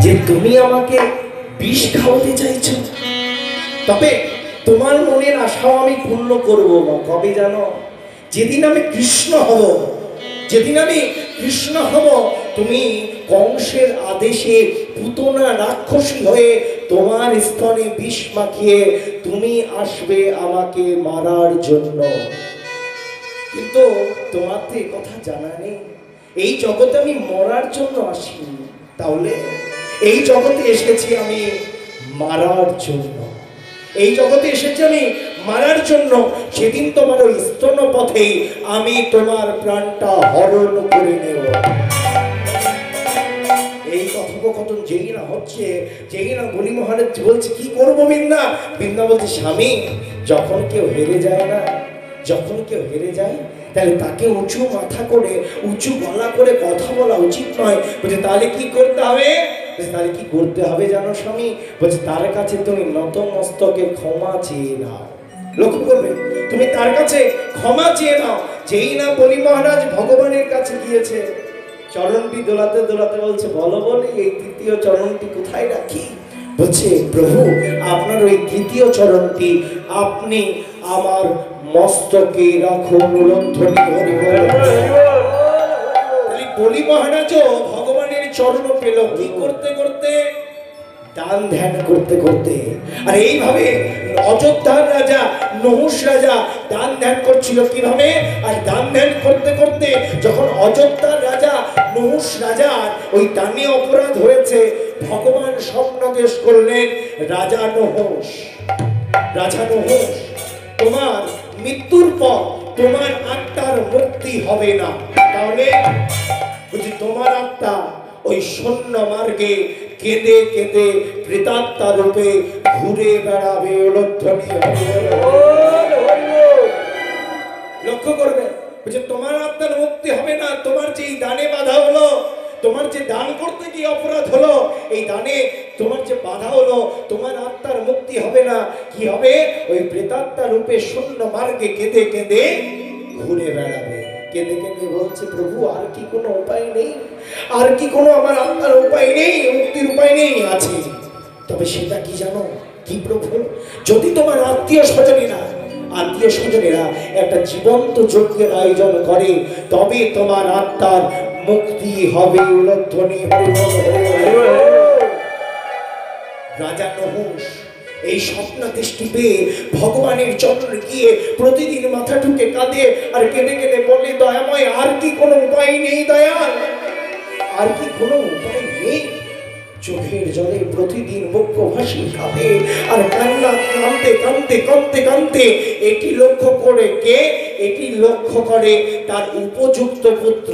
যে তুমি আমাকে বিষ খাওয়াতে চাইছো। তবে তোমার মনের আশাও আমি পূর্ণ করব। কবে জানো? যেদিন আমি কৃষ্ণ হব। যেদিন আমি কৃষ্ণ হব, তুমি কংসের আদেশে পুতনা রাক্ষসী হয়ে তোমার স্তনে বিষ মাখিয়ে তুমি আসবে আমাকে মারার জন্য। কিন্তু তোমার তো এই কথা জানা নেই। এই জগতে আমি মরার জন্য আসিনি, তাহলে এই জগতে এসেছি আমি মারার জন্য। এই জগতে এসেছি আমি মারার জন্য। সেদিন তোমার ওই স্তন পথে আমি তোমার প্রাণটা হরণ করে নেব। এই কথোপকথন যেই না হচ্ছে, যেই না বলি মহারাজ বলছে কি করবো বৃন্দা। বৃন্দা বলছে স্বামী, যখন কেউ হেরে যায় না, যখন কেউ হেরে যায় তাহলে তাকে উঁচু মাথা করে উঁচু গলা করে কথা বলা উচিত নয়। বলছে তাহলে কি করতে হবে? তাহলে কি করতে হবে জানো স্বামী? বলছে তার কাছে তুমি নতমস্তকে ক্ষমা চেয়ে নাও। লক্ষ্য করবে, তুমি তার কাছে ক্ষমা চেয়ে নাও। যেই না বলি মহারাজ ভগবানের কাছে গিয়েছে, চরণটি দোলাতে দোলাতে বলছে বলো বলি এই তৃতীয় চরণটি কোথায় রাখি? বলছে প্রভু, আপনার ওই তৃতীয় চরণটি আপনি আমার মস্তকে রাখুন। বলি মহারাজ ভগবানের চরণ পেল কি করতে করতে? দান ধ্যান করতে করতে। আর এইভাবে অযোধ্যার রাজা নহুষ রাজা দান ধ্যান করছিল কিভাবে? আর দান ধ্যান করতে করতে যখন অযোধ্যার রাজা নহুষ রাজার ওই দানে অপরাধ হয়েছে, ভগবান স্বপ্নাদেশ করলেন, রাজা নহুষ, রাজা নহুষ, তোমার মৃত্যুর পর তোমার আত্মার মুক্তি হবে না। তাহলে বুঝি তোমার আত্মা ওই শূন্য মার্গে কেঁদে কেঁদে প্রেতাত্মা রূপে ঘুরে বেড়াবে। লক্ষ্য করবে, বুঝে তোমার আত্মার মুক্তি হবে না। তোমার যে দানে বাধা হলো, তোমার যে দান করতে গিয়ে অপরাধ হলো, এই দানে তোমার যে বাধা হলো, তোমার আত্মার মুক্তি হবে না। কি হবে? ওই প্রেতাত্মা রূপে শূন্য মার্গে কেঁদে কেঁদে ঘুরে বেড়াবে। কেঁদে কেঁদে বলছে প্রভু আর কি কোনো উপায় নেই? আর কি কোনো আমার আত্মার উপায় নেই? মুক্তির উপায় নেই? আছে, তবে সেটা কি জানো? কি প্রভু? যদি তোমার আত্মীয় স্বজনেরা একটা জীবন্ত যজ্ঞের আয়োজন করে, তবে তোমার আত্মার মুক্তি হবে। উলধ্বনি রাজা নহুষ এই স্বপ্নাদেশটি পেয়ে ভগবানের চরণে গিয়ে প্রতিদিন মাথা ঠুকে কাঁদে আর কেঁদে কেঁদে বলে, দয়াময় আর কি কোনো উপায় নেই? দয়াল আর কি কোনো উপায় নেই? চোখের জলে প্রতিদিন মুখ্য ভাসি কাঁদে আর কান্না কাঁদতে কাঁদতে কাঁদতে কাঁদতে এটি লক্ষ্য করে কে? এটি লক্ষ্য করে তার উপযুক্ত পুত্র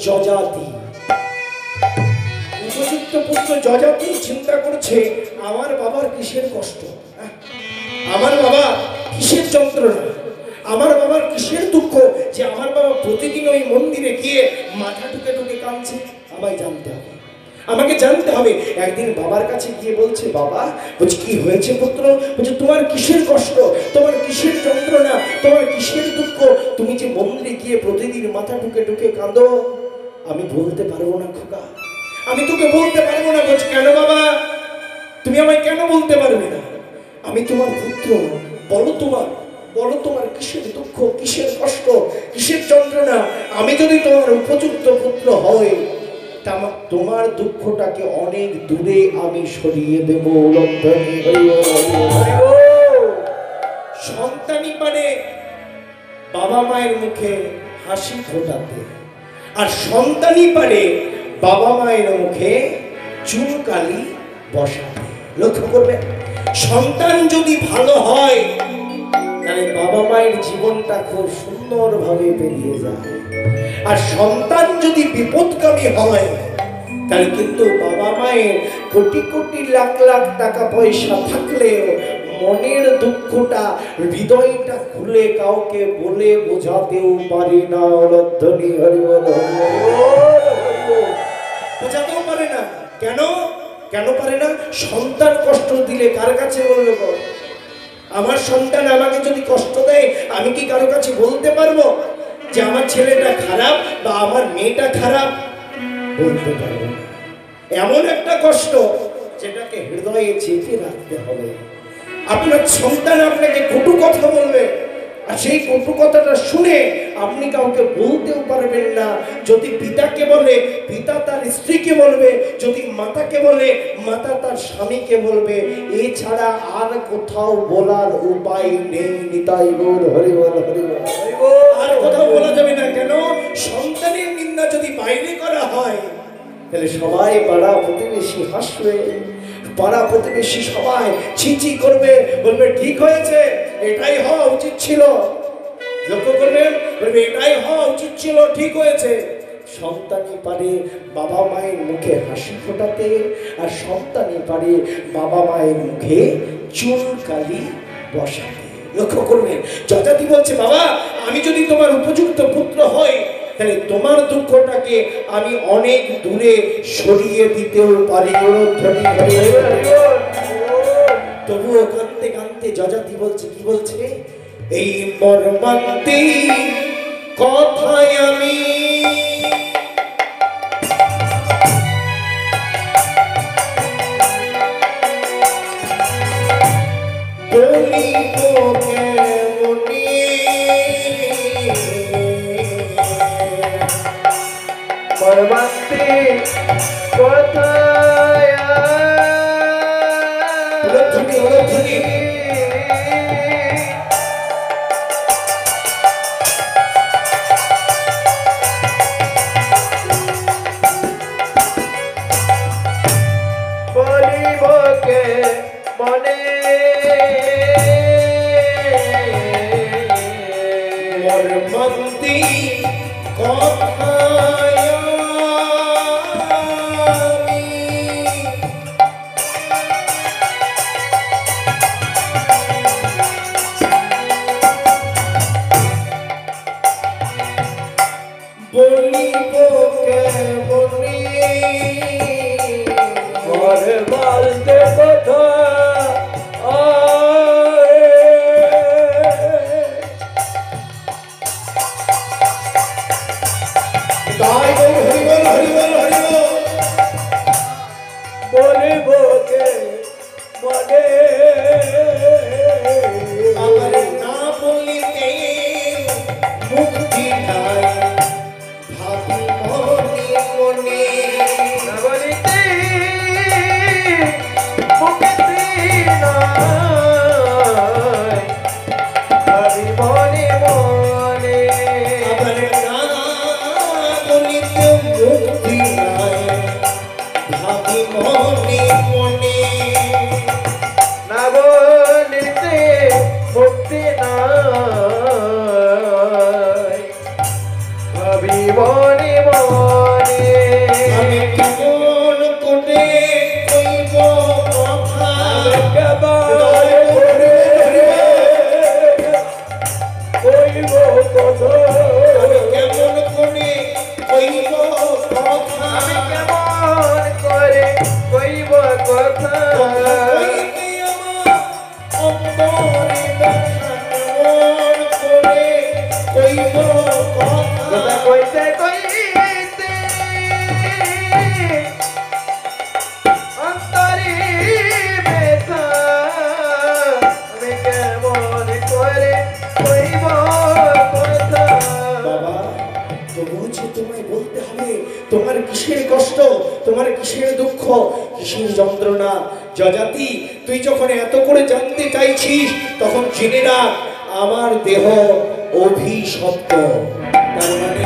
যজাতি। উপযুক্ত পুত্র যজাতি চিন্তা করছে, আমার বাবার কিসের কষ্ট, আমার বাবা কিসের যন্ত্রণা, আমার বাবার কিসের দুঃখ যে আমার বাবা প্রতিদিন ওই মন্দিরে গিয়ে মাথা ঠুকে ঠুকে কাঁদছে। আমায় জানতে হবে, আমাকে জানতে হবে। একদিন বাবার কাছে গিয়ে বলছে, বাবা, বলছে কি হয়েছে পুত্র? বলছে তোমার কিসের কষ্ট, তোমার কিসের যন্ত্রণা, তোমার কিসের দুঃখ? তুমি যে মন্দিরে গিয়ে প্রতিদিন মাথা ঠুকে ঠুকে কাঁদো। আমি বলতে পারবো না খোকা, আমি তোকে বলতে পারবো না। বলছে কেন বাবা, তুমি আমায় কেন বলতে পারবে না? আমি তোমার পুত্র, বলো তোমার কিসের দুঃখ, কিসের কষ্ট, কিসের যন্ত্রণা? আমি যদি তোমার উপযুক্ত পুত্র হই, তোমার দুঃখটাকে অনেক দূরে আমি সরিয়ে দেব। সন্তানই পারে বাবা মায়ের মুখে হাসি ফোটাতে, আর সন্তানই পারে বাবা মায়ের মুখে চুনকালি বসাতে। লক্ষ্য করবে, সন্তান যদি ভালো হয় তাহলে বাবা মায়ের জীবনটা খুব সুন্দরভাবে পেরিয়ে যায়। আর সন্তান যদি বিপদগামী হয় তাহলে কিন্তু বাবা মায়ের কোটি কোটি লাখ লাখ টাকা পয়সা থাকলেও মনের দুঃখটা, হৃদয়টা খুলে কাউকে বলে বোঝাতেও পারে না। অলধ্বনি হরি বল, বোঝাতেও পারে না। কেন পারে না? সন্তান কষ্ট দিলে কার কাছে বলবে? আমার সন্তান আমাকে যদি কষ্ট দেয়, আমি কি কারো কাছে বলতে পারবো যে আমার ছেলেটা খারাপ বা আমার মেয়েটা খারাপ? বলতে পারবো না। এমন একটা কষ্ট যেটাকে হৃদয়ে চেপে রাখতে হবে। আপনার সন্তান আপনাকে কটু কথা বলবে, আর সেই কটু কথাটা শুনে আপনি কাউকে বলতেও পারবেন না। যদি পিতাকে বলে, পিতা তার স্ত্রীকে বলবে, যদি মাতাকে বলে, মাতা তার স্বামীকে বলবে, এছাড়া আর কোথাও বলার উপায় নেই। নিতাই গৌর হরি বল, হরি বল। আর কোথাও বলা যাবে না। কেন? সন্তানের নিন্দা যদি বাইরে করা হয়, তাহলে সবাই পাড়া প্রতিবেশী হাসবে, পাড়া প্রতিবেশী সবাই ছিচি করবে, বলবে ঠিক হয়েছে, এটাই হওয়া উচিত ছিল। লক্ষ্য করবেন, বলবে এটাই হওয়া উচিত ছিল, ঠিক হয়েছে। সন্তানই পারে বাবা মায়ের মুখে হাসি ফোটাতে, আর সন্তানই পারে বাবা মায়ের মুখে চুনকালি বসাতে। লক্ষ্য করবেন, যজাতি বলছে, বাবা আমি যদি তোমার উপযুক্ত পুত্র হই, তাহলে তোমার দুঃখটাকে আমি অনেক দূরে সরিয়ে দিতেও পারি। তবুও কাঁদতে কাঁদতে যজাতি বলছে, কি বলছে? এই মর্মান্তিক কথায় আমি বলিব কেমনে, মর্মান্তিক কথায় বলিব কে মনে, মর্মান্তিক কথায় আমি বলিব কেমনে, ঘরে বলতে কথা তাই বল, হরি বল, হরি বল, হরি বল। বলিব কে মনে, আমার না বলিতে মুক্তি নাই, ভাবি মনে মনে। না বলিতে মুক্তি নাই, ভাবি মনে মনে। আমার না বলিতে মুক্তি নাই, ভাবি মনে মনে। না বলিতে মুক্তি নাই, ভাবি মনে মনে। আমি কেমন করে কইব কথা, কইব কথা, আমি কেমন করে কইব কথা, আমি কেমন করে কইব কথা, কইতে আমার অন্তরে ব্যথা, কেমন করে কইব কথা। কথা কইতে কইতে অন্তরে ব্যথা, আমি কেমন করে কইব কথা। বাবা, তবুও যে তোমায় বলতে হবে, তোমার কিসের কষ্ট, তোমার কিসের দুঃখ, কিসের যন্ত্রণা। যজাতি, তুই যখন এত করে জানতে চাইছিস, তখন জেনে না আমার দেহ অভিশপ্ত। তার মানে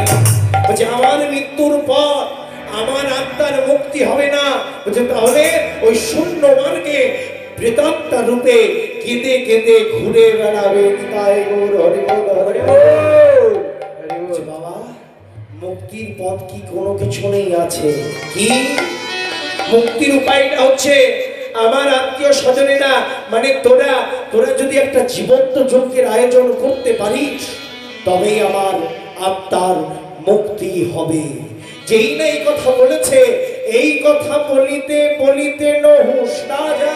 বলছে আমার মৃত্যুর পর আমার আত্মার মুক্তি হবে না। বলছে তাহলে ওই শূন্য মার্গে প্রেতাত্মা রূপে কেঁদে কেঁদে ঘুরে বেড়াবে। নিতাই গৌর হরি বল, হরি বল। বলছে, বাবা মুক্তির পথ কি কোনো কিছু নেই? আছে। কি মুক্তির উপায়টা হচ্ছে, আমার আত্মীয় স্বজনেরা মানে তোরা যদি একটা জীবন্ত যজ্ঞের আয়োজন করতে পারিস, তবেই আমার আত্মার মুক্তি হবে। যেই না এই কথা বলেছে, এই কথা বলিতে বলিতে নহুষ রাজা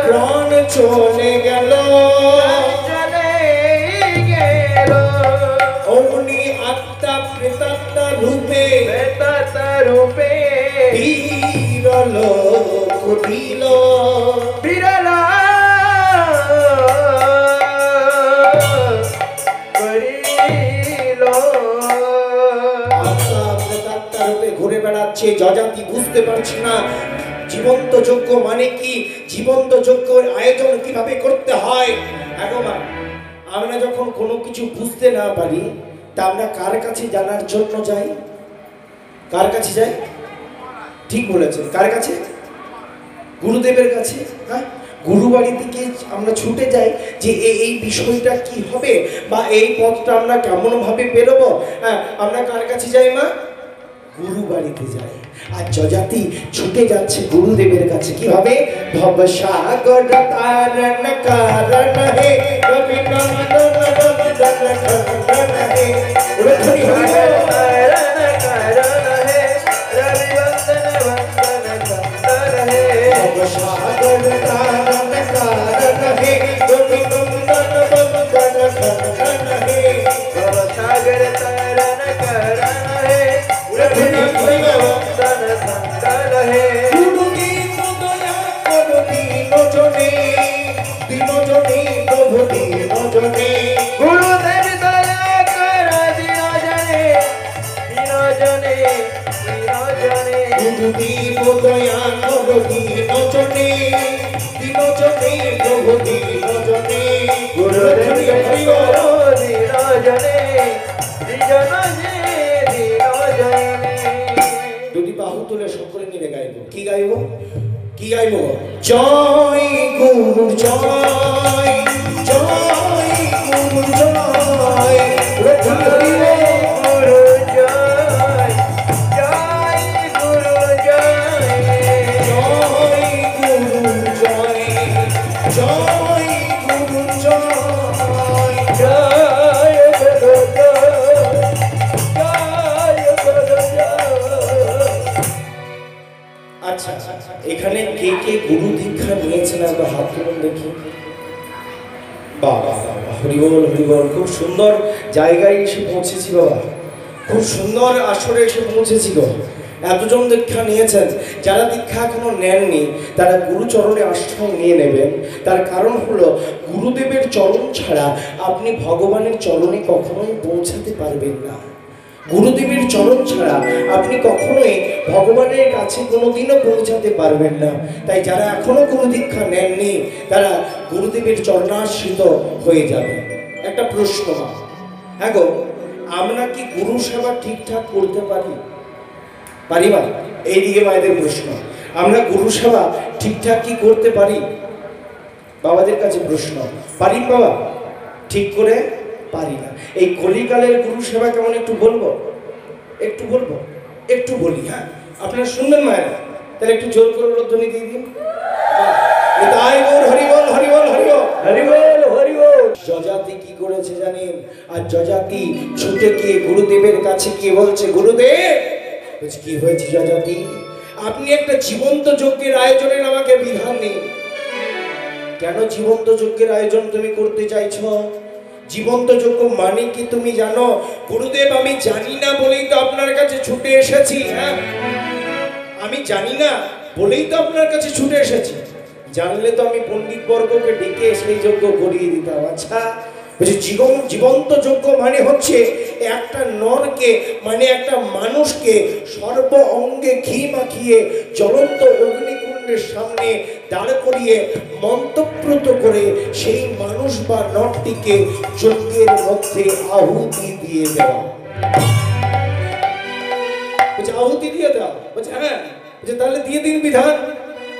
প্রাণ চলে গেল, অগ্নি আত্মা প্রেতাত্মা রূপে প্রেতাত্মা রূপে বিরল করিল বিরল করিল। আত্মা প্রেতাত্মা রূপে ঘুরে বেড়াচ্ছে, যজাতি বুঝতে পারছে না জীবন্ত যজ্ঞ মানে কি, জীবন্ত যজ্ঞের আয়োজন কিভাবে করতে হয়। এখন আমরা যখন কোনো কিছু বুঝতে না পারি তা আমরা কার কাছে জানার জন্য যাই? কার কাছে যাই? ঠিক বলেছেন, কার কাছে? গুরুদেবের কাছে। হ্যাঁ, গুরু বাড়ি থেকে আমরা ছুটে যাই যে এই বিষয়টা কি হবে বা এই পথটা আমরা কেমন ভাবে পেরোবো। হ্যাঁ, আমরা কার কাছে যাই মা? গুরু বাড়িতে যাই। আর যজাতি ছুটে যাচ্ছে গুরুদেবের কাছে কিভাবে? ভব সাগর তারণ কারণ হে রবি নন্দন নন্দন খন্দন হে রথি হরি তারণ কারণ হে রবি বন্দন বন্দন খন্দন হে। ভব সাগর তারণ কারণ হে রবি নন্দন বন্দন খন্দন হে ভব সাগর তারণ কারণ হে রবি বন্দন খন্দন হে। গুরুদেব দয়া করো দিনজনে দিনজনে প্রভু দিনজনে গুরুদেব দয়া কর দিন জনে দিন জনে দিন জনে। গুরুদেব দয়া করো দিনজনে দিনজনে প্রভু দিনজনে গুরুদেব দয়া কর দিন জনে দিন জনে দিন জনে। দুটি বাহু তুলে সকলে মিলে গাইব। কি গাইব? কি গাইব? জয় গুরু জয় জয় গুরু জয় রথি হরি বল। গুরু জয় জয় গুরু জয় জয় গুরু জয় জয় গুরু জয় জয় গুরু জয় গুরু জয়। আচ্ছা, এখানে কে কে গুরু দীক্ষা নিয়েছেন আমরা হাত তুলুন দেখি। বাবা হরিবল হরিবল, খুব সুন্দর জায়গায় এসে পৌঁছেছি বাবা, খুব সুন্দর আসরে এসে পৌঁছেছি গো। এতজন দীক্ষা নিয়েছেন, যারা দীক্ষা এখনো নেননি তারা গুরুচরণে আশ্রয় নিয়ে নেবেন। তার কারণ হলো গুরুদেবের চরণ ছাড়া আপনি ভগবানের চরণে কখনোই পৌঁছাতে পারবেন না। গুরুদেবের চরণ ছাড়া আপনি কখনোই ভগবানের কাছে কোনোদিনও পৌঁছাতে পারবেন না। তাই যারা এখনো গুরু দীক্ষা নেননি তারা গুরুদেবের চরণাশ্রিত হয়ে যাবে। একটা প্রশ্ন, হ্যাঁ গো, আমরা কি গুরু সেবা ঠিকঠাক করতে পারি? পারি না? এইদিকে মায়েদের প্রশ্ন, আমরা গুরু সেবা ঠিকঠাক কি করতে পারি? বাবাদের কাছে প্রশ্ন, পারি বাবা? ঠিক করে পারি না। এই কলিকালের গুরু সেবা কেমন একটু বলবো? একটু বলবো, একটু বলি। হ্যাঁ, আপনারা শুনবেন মায়েরা? তাহলে একটু জোর করে উদ্বোধনী দিয়ে দিন। তাই গৌর হরিবল হরিবল হরিবল হরিবল হরিবল। যজাতি কি করেছে জানেন? আর যজাতি ছুটে গিয়ে গুরুদেবের কাছে গিয়ে বলছে, গুরুদেব বলছে, কি হয়েছে যজাতি? আপনি একটা জীবন্ত যজ্ঞের আয়োজনের আমাকে বিধান দিন। কেন জীবন্ত যজ্ঞের আয়োজন তুমি করতে চাইছো? জীবন্ত যজ্ঞ মানে কি তুমি জানো? গুরুদেব আমি জানি না বলেই তো আপনার কাছে ছুটে এসেছি। হ্যাঁ, আমি জানি না বলেই তো আপনার কাছে ছুটে এসেছি। জানলে তো আমি পণ্ডিত বর্গকে ডেকে সেই যজ্ঞ করিয়ে দিতাম। আচ্ছা, বলছি জীবন্ত যজ্ঞ মানে হচ্ছে একটা নরকে মানে একটা মানুষকে সর্ব অঙ্গে ঘি মাখিয়ে জ্বলন্ত অগ্নিকুণ্ডের সামনে দাঁড় করিয়ে মন্ত্রপ্রত করে সেই মানুষ বা নরটিকে যজ্ঞের মধ্যে আহুতি দিয়ে দেওয়া। বলছে আহুতি দিয়ে দেওয়া? বলছে হ্যাঁ। বলছে তাহলে দিয়ে দিন বিধান।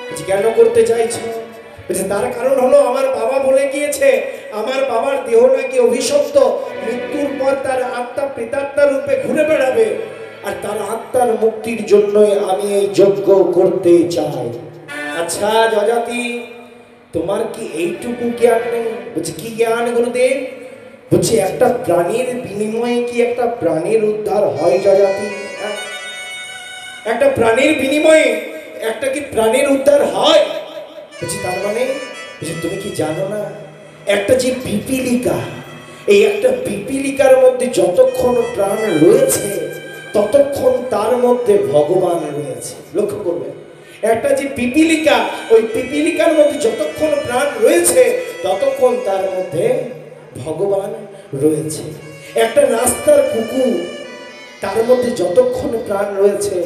বলছে কেন করতে চাইছো? বলছে তার কারণ হলো আমার বাবা বলে গিয়েছে আমার বাবার দেহ নাকি অভিশপ্ত, মৃত্যুর পর তার আত্মা প্রেতাত্মা রূপে ঘুরে বেড়াবে, আর তার আত্মার মুক্তির জন্যই আমি এই যজ্ঞ করতে চাই। আচ্ছা যজাতি, তোমার কি এইটুকু জ্ঞান নেই? বলছে কি জ্ঞান গুরুদেব? বলছে একটা প্রাণীর বিনিময়ে কি একটা প্রাণীর উদ্ধার হয় যজাতি? হ্যাঁ? একটা প্রাণীর বিনিময়ে একটা কি প্রাণীর উদ্ধার হয়? বলছি তার মানে? বলছি তুমি কি জানো না একটা যে পিপিলিকা, এই একটা পিপিলিকার মধ্যে যতক্ষণ প্রাণ রয়েছে ততক্ষণ তার মধ্যে ভগবান রয়েছে। লক্ষ্য করবেন, একটা যে পিপিলিকা, ওই পিপিলিকার মধ্যে যতক্ষণ প্রাণ রয়েছে ততক্ষণ তার মধ্যে ভগবান রয়েছে। একটা রাস্তার কুকুর, তার মধ্যে যতক্ষণ প্রাণ রয়েছে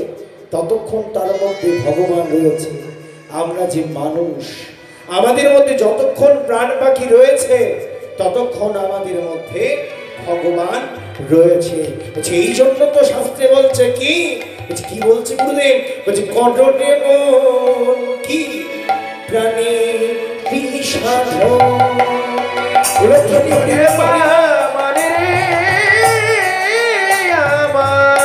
ততক্ষণ তার মধ্যে ভগবান রয়েছে। আমরা যে মানুষ, আমাদের মধ্যে যতক্ষণ প্রাণ পাখি রয়েছে ততক্ষণ আমাদের মধ্যে ভগবান রয়েছে। বলছে এই জন্য তো শাস্ত্রে বলছে কি, বলছে কি বলছে গুরুদেব, বলছে কটনে মন কি প্রাণে বিষাদ মানে রে আমার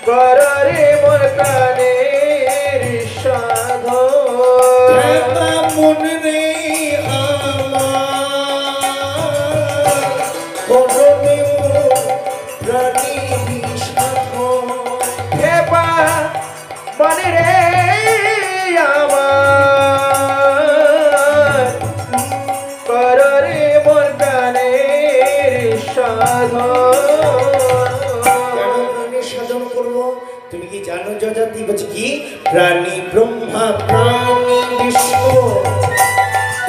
কররে মোর প্রাণের সাধন মন রে আমার কটনে প্রাণে বিষাদ মানে রে আমার কররে মোর প্রাণের সাধন। সাধন করবো তুমি কি জানো যজাতি? বলছে কি প্রাণী ব্রহ্মা প্রাণী বিষ্ণু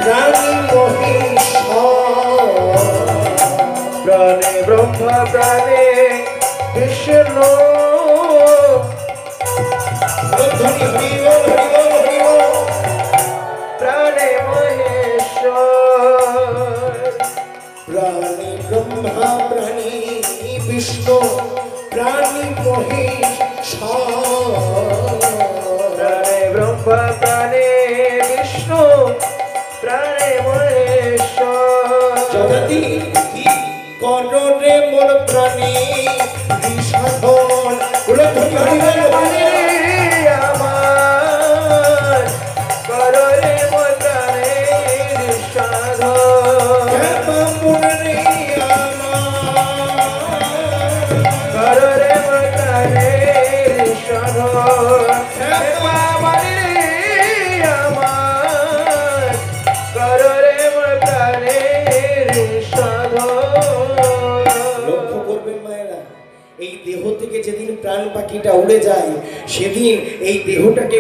প্রাণী মহেশ্বর, প্রাণে ব্রহ্মা প্রাণে বিষ্ণু ধ্বনি হরি বল হরি বল হরি বল। প্রাণে মহেশ্বর, প্রাণী ব্রহ্মা প্রাণী বিষ্ণু প্রাণী মহেশ্বর, প্রাণে ব্রহ্মা প্রাণে বিষ্ণু প্রাণে মহেশ্বর। যজাতি কি কররে মোর প্রাণী বিষাদন। ধ্বনি হরি বল হরি বল। আমার কররে মোর প্রাণের সাধন, কররে মোর প্রাণের সাধন। মানে রে আমার কররে মোর প্রাণের সাধন। লক্ষ্য করবেন মায়েরা, এই দেহ থেকে যেদিন প্রাণ পাখিটা উড়ে যায় সেদিন এই দেহটাকে